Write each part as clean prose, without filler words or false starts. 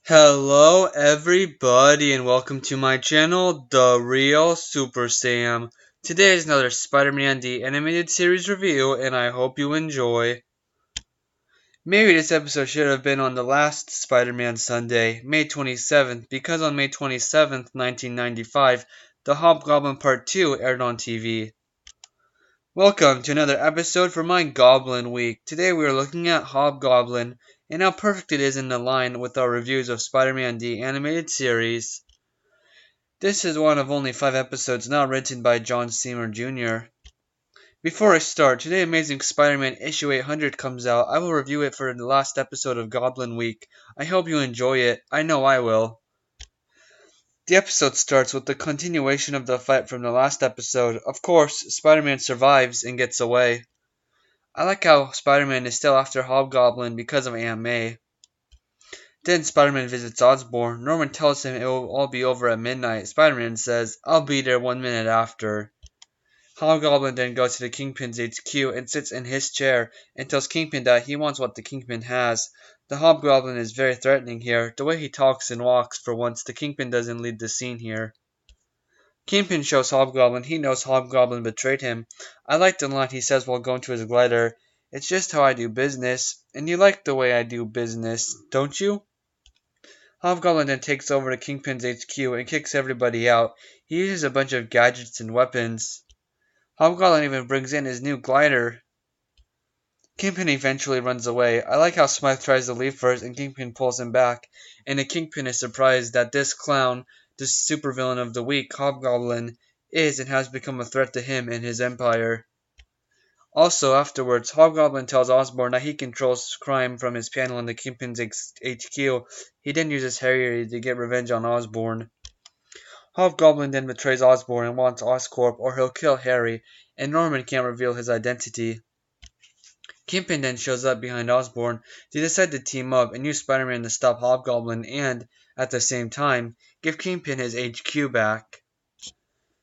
Hello everybody and welcome to my channel, The Real Super Sam. Today is another Spider-Man the Animated Series review and I hope you enjoy. Maybe this episode should have been on the last Spider-Man Sunday, May 27th, because on May 27th, 1995, the Hobgoblin Part 2 aired on TV. Welcome to another episode for my Goblin Week. Today we are looking at Hobgoblin and how perfect it is in the line with our reviews of Spider-Man the Animated Series. This is one of only 5 episodes not written by John Seymour Jr. Before I start, today Amazing Spider-Man issue 800 comes out. I will review it for the last episode of Goblin Week. I hope you enjoy it. I know I will. The episode starts with the continuation of the fight from the last episode. Of course, Spider-Man survives and gets away. I like how Spider-Man is still after Hobgoblin because of Aunt May. Then Spider-Man visits Osborn. Norman tells him it will all be over at midnight. Spider-Man says, "I'll be there 1 minute after." Hobgoblin then goes to the Kingpin's HQ and sits in his chair and tells Kingpin that he wants what the Kingpin has. The Hobgoblin is very threatening here. The way he talks and walks, for once, the Kingpin doesn't lead the scene here. Kingpin shows Hobgoblin he knows Hobgoblin betrayed him. I like the line he says while going to his glider. "It's just how I do business, and you like the way I do business, don't you?" Hobgoblin then takes over the Kingpin's HQ and kicks everybody out. He uses a bunch of gadgets and weapons. Hobgoblin even brings in his new glider. Kingpin eventually runs away. I like how Smythe tries to leave first and Kingpin pulls him back, and the Kingpin is surprised that this clown, this supervillain of the week, Hobgoblin, is and has become a threat to him and his empire. Also, afterwards, Hobgoblin tells Osborn that he controls crime from his panel in the Kingpin's HQ. He then uses Harry to get revenge on Osborn. Hobgoblin then betrays Osborn and wants Oscorp or he'll kill Harry, and Norman can't reveal his identity. Kingpin then shows up behind Osborn. They decide to team up and use Spider-Man to stop Hobgoblin and, at the same time, give Kingpin his HQ back.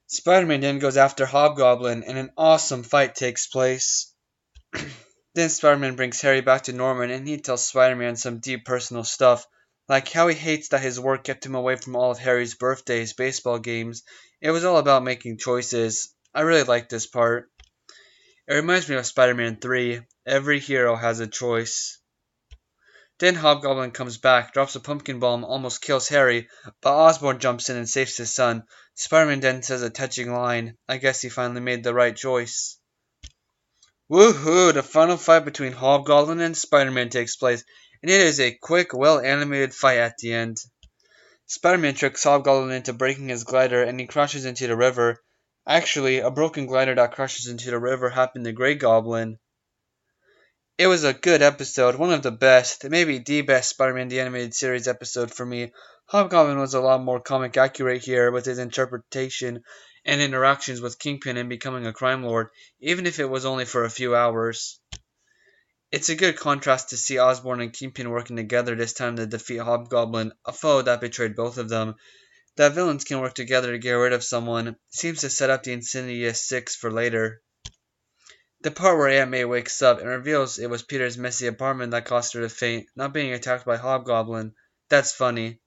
Spider-Man then goes after Hobgoblin and an awesome fight takes place. Then Spider-Man brings Harry back to Norman and he tells Spider-Man some deep personal stuff, like how he hates that his work kept him away from all of Harry's birthdays, baseball games. It was all about making choices. I really like this part. It reminds me of Spider-Man 3. Every hero has a choice. Then Hobgoblin comes back, drops a pumpkin bomb, almost kills Harry, but Osborn jumps in and saves his son. Spider-Man then says a touching line. I guess he finally made the right choice. Woohoo! The final fight between Hobgoblin and Spider-Man takes place, and it is a quick, well-animated fight at the end. Spider-Man tricks Hobgoblin into breaking his glider, and he crashes into the river. Actually, a broken glider that crashes into the river happened to Grey Goblin. It was a good episode, one of the best, maybe the best Spider-Man the Animated Series episode for me. Hobgoblin was a lot more comic accurate here with his interpretation and interactions with Kingpin and becoming a crime lord, even if it was only for a few hours. It's a good contrast to see Osborn and Kingpin working together this time to defeat Hobgoblin, a foe that betrayed both of them. That villains can work together to get rid of someone seems to set up the Insidious Six for later. The part where Aunt May wakes up and reveals it was Peter's messy apartment that caused her to faint, not being attacked by Hobgoblin. That's funny.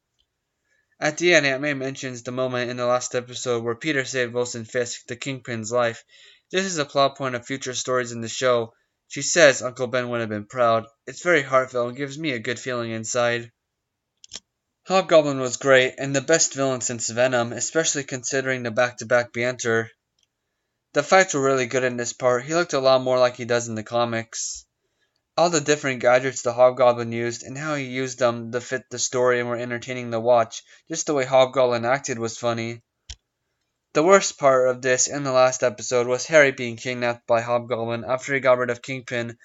At the end, Aunt May mentions the moment in the last episode where Peter saved Wilson Fisk, the Kingpin's life. This is a plot point of future stories in the show. She says Uncle Ben would have been proud. It's very heartfelt and gives me a good feeling inside. Hobgoblin was great, and the best villain since Venom, especially considering the back-to-back banter. The fights were really good in this part. He looked a lot more like he does in the comics. All the different gadgets the Hobgoblin used and how he used them to fit the story and were entertaining to watch. Just the way Hobgoblin acted was funny. The worst part of this and the last episode was Harry being kidnapped by Hobgoblin after he got rid of Kingpin.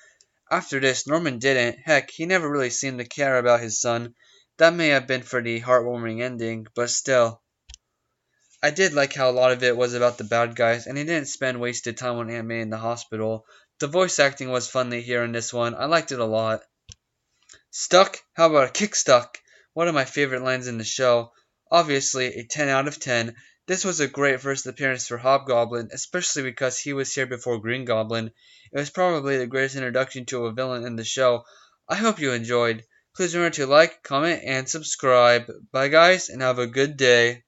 After this, Norman didn't. Heck, he never really seemed to care about his son. That may have been for the heartwarming ending, but still. I did like how a lot of it was about the bad guys, and he didn't spend wasted time on Aunt May in the hospital. The voice acting was fun to hear in this one. I liked it a lot. Stuck? How about a kick stuck? One of my favorite lines in the show. Obviously, a 10 out of 10. This was a great first appearance for Hobgoblin, especially because he was here before Green Goblin. It was probably the greatest introduction to a villain in the show. I hope you enjoyed. Please remember to like, comment, and subscribe. Bye guys, and have a good day.